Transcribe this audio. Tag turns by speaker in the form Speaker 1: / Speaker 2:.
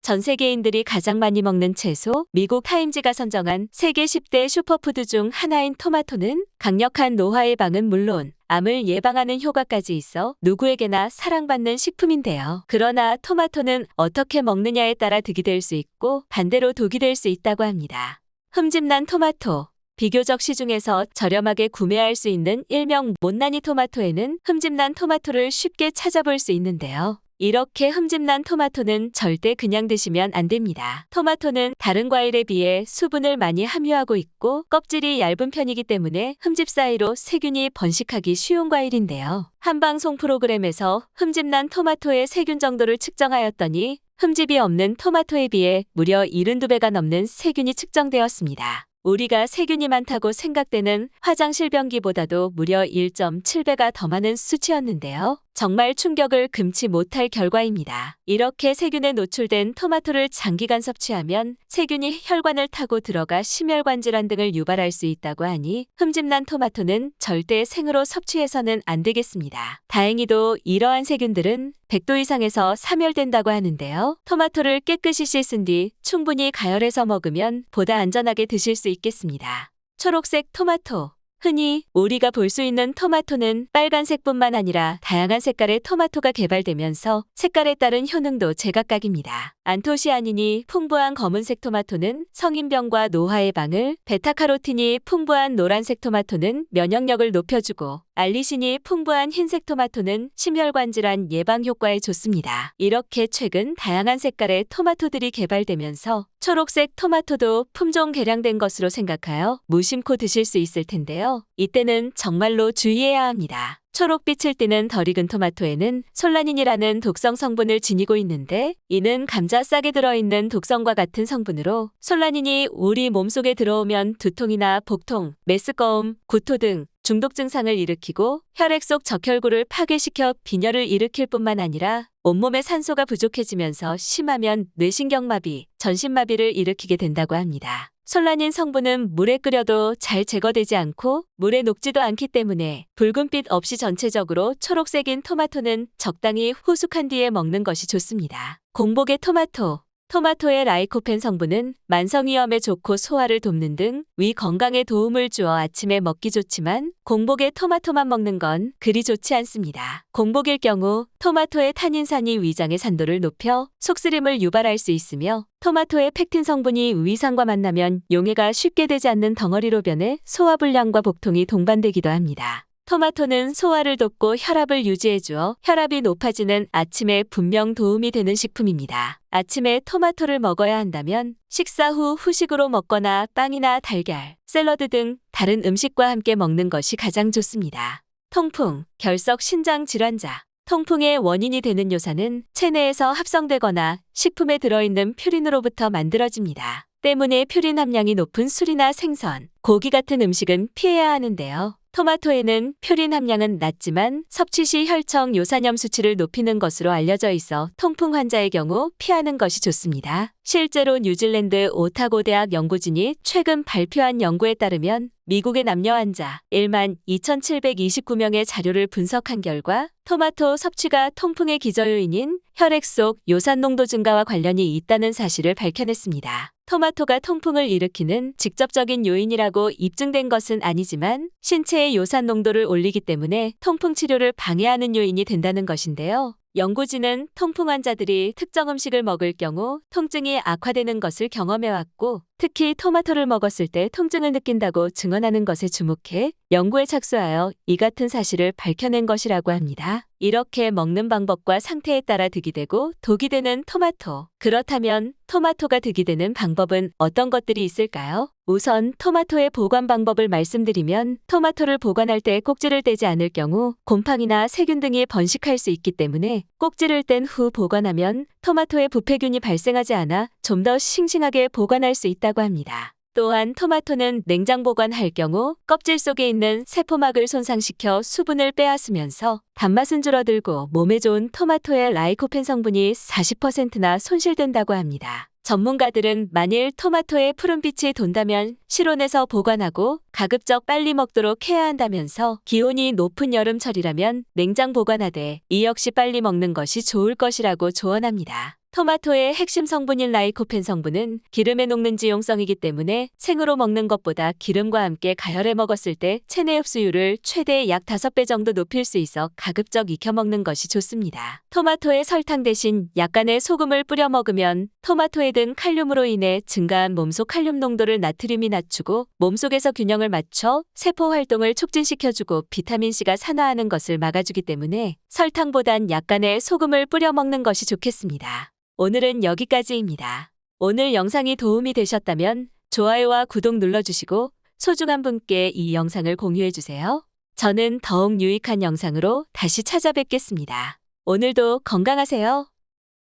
Speaker 1: 전 세계인들이 가장 많이 먹는 채소, 미국 타임즈가 선정한 세계 10대 슈퍼푸드 중 하나인 토마토는 강력한 노화 예방은 물론 암을 예방하는 효과까지 있어 누구에게나 사랑받는 식품인데요. 그러나 토마토는 어떻게 먹느냐에 따라 득이 될 수 있고 반대로 독이 될 수 있다고 합니다. 흠집난 토마토. 비교적 시중에서 저렴하게 구매할 수 있는 일명 못난이 토마토에는 흠집난 토마토를 쉽게 찾아볼 수 있는데요. 이렇게 흠집난 토마토는 절대 그냥 드시면 안 됩니다. 토마토는 다른 과일에 비해 수분을 많이 함유하고 있고 껍질이 얇은 편이기 때문에 흠집 사이로 세균이 번식하기 쉬운 과일인데요. 한 방송 프로그램에서 흠집난 토마토의 세균 정도를 측정하였더니 흠집이 없는 토마토에 비해 무려 72배가 넘는 세균이 측정되었습니다. 우리가 세균이 많다고 생각되는 화장실 변기보다도 무려 1.7배가 더 많은 수치였는데요. 정말 충격을 금치 못할 결과입니다. 이렇게 세균에 노출된 토마토를 장기간 섭취하면 세균이 혈관을 타고 들어가 심혈관 질환 등을 유발할 수 있다고 하니 흠집난 토마토는 절대 생으로 섭취해서는 안 되겠습니다. 다행히도 이러한 세균들은 100도 이상에서 사멸된다고 하는데요. 토마토를 깨끗이 씻은 뒤 충분히 가열해서 먹으면 보다 안전하게 드실 수 있겠습니다. 초록색 토마토. 흔히 우리가 볼 수 있는 토마토는 빨간색뿐만 아니라 다양한 색깔의 토마토가 개발되면서 색깔에 따른 효능도 제각각입니다. 안토시아닌이 풍부한 검은색 토마토는 성인병과 노화 예방을, 베타카로틴이 풍부한 노란색 토마토는 면역력을 높여주고 알리신이 풍부한 흰색 토마토는 심혈관 질환 예방 효과에 좋습니다. 이렇게 최근 다양한 색깔의 토마토들이 개발되면서 초록색 토마토도 품종 개량된 것으로 생각하여 무심코 드실 수 있을 텐데요. 이때는 정말로 주의해야 합니다. 초록빛을 띠는 덜 익은 토마토에는 솔라닌이라는 독성 성분을 지니고 있는데 이는 감자 싹에 들어있는 독성과 같은 성분으로 솔라닌이 우리 몸속에 들어오면 두통이나 복통, 메스꺼움, 구토 등 중독 증상을 일으키고 혈액 속 적혈구를 파괴시켜 빈혈을 일으킬 뿐만 아니라 온몸에 산소가 부족해지면서 심하면 뇌신경마비, 전신마비를 일으키게 된다고 합니다. 솔라닌 성분은 물에 끓여도 잘 제거되지 않고 물에 녹지도 않기 때문에 붉은빛 없이 전체적으로 초록색인 토마토는 적당히 후숙한 뒤에 먹는 것이 좋습니다. 공복의 토마토. 토마토의 라이코펜 성분은 만성위염에 좋고 소화를 돕는 등 위 건강에 도움을 주어 아침에 먹기 좋지만 공복에 토마토만 먹는 건 그리 좋지 않습니다. 공복일 경우 토마토의 타닌산이 위장의 산도를 높여 속쓰림을 유발할 수 있으며 토마토의 펙틴 성분이 위산과 만나면 용해가 쉽게 되지 않는 덩어리로 변해 소화불량과 복통이 동반되기도 합니다. 토마토는 소화를 돕고 혈압을 유지해주어 혈압이 높아지는 아침에 분명 도움이 되는 식품입니다. 아침에 토마토를 먹어야 한다면 식사 후 후식으로 먹거나 빵이나 달걀, 샐러드 등 다른 음식과 함께 먹는 것이 가장 좋습니다. 통풍, 결석 신장 질환자. 통풍의 원인이 되는 요산은 체내에서 합성되거나 식품에 들어있는 퓨린으로부터 만들어집니다. 때문에 퓨린 함량이 높은 술이나 생선, 고기 같은 음식은 피해야 하는데요. 토마토에는 퓨린 함량은 낮지만 섭취 시 혈청 요산염 수치를 높이는 것으로 알려져 있어 통풍 환자의 경우 피하는 것이 좋습니다. 실제로 뉴질랜드 오타고 대학 연구진이 최근 발표한 연구에 따르면 미국의 남녀 환자 1만 2,729명의 자료를 분석한 결과 토마토 섭취가 통풍의 기저요인인 혈액 속 요산 농도 증가와 관련이 있다는 사실을 밝혀냈습니다. 토마토가 통풍을 일으키는 직접적인 요인이라고 입증된 것은 아니지만 신체의 요산 농도를 올리기 때문에 통풍 치료를 방해하는 요인이 된다는 것인데요. 연구진은 통풍 환자들이 특정 음식을 먹을 경우 통증이 악화되는 것을 경험해왔고 특히 토마토를 먹었을 때 통증을 느낀다고 증언하는 것에 주목해 연구에 착수하여 이 같은 사실을 밝혀낸 것이라고 합니다. 이렇게 먹는 방법과 상태에 따라 득이 되고 독이 되는 토마토. 그렇다면 토마토가 득이 되는 방법은 어떤 것들이 있을까요? 우선 토마토의 보관 방법을 말씀드리면 토마토를 보관할 때 꼭지를 떼지 않을 경우 곰팡이나 세균 등이 번식할 수 있기 때문에 꼭지를 뗀 후 보관하면 토마토에 부패균이 발생하지 않아 좀 더 싱싱하게 보관할 수 있다고 합니다. 또한 토마토는 냉장 보관할 경우 껍질 속에 있는 세포막을 손상시켜 수분을 빼앗으면서 단맛은 줄어들고 몸에 좋은 토마토의 라이코펜 성분이 40%나 손실된다고 합니다. 전문가들은 만일 토마토에 푸른빛이 돈다면 실온에서 보관하고 가급적 빨리 먹도록 해야 한다면서 기온이 높은 여름철이라면 냉장 보관하되 이 역시 빨리 먹는 것이 좋을 것이라고 조언합니다. 토마토의 핵심 성분인 라이코펜 성분은 기름에 녹는 지용성이기 때문에 생으로 먹는 것보다 기름과 함께 가열해 먹었을 때 체내 흡수율을 최대 약 5배 정도 높일 수 있어 가급적 익혀 먹는 것이 좋습니다. 토마토에 설탕 대신 약간의 소금을 뿌려 먹으면 토마토에 든 칼륨으로 인해 증가한 몸속 칼륨 농도를 나트륨이 낮추고 몸속에서 균형을 맞춰 세포 활동을 촉진시켜주고 비타민C가 산화하는 것을 막아주기 때문에 설탕보단 약간의 소금을 뿌려 먹는 것이 좋겠습니다. 오늘은 여기까지입니다. 오늘 영상이 도움이 되셨다면 좋아요와 구독 눌러주시고 소중한 분께 이 영상을 공유해주세요. 저는 더욱 유익한 영상으로 다시 찾아뵙겠습니다. 오늘도 건강하세요.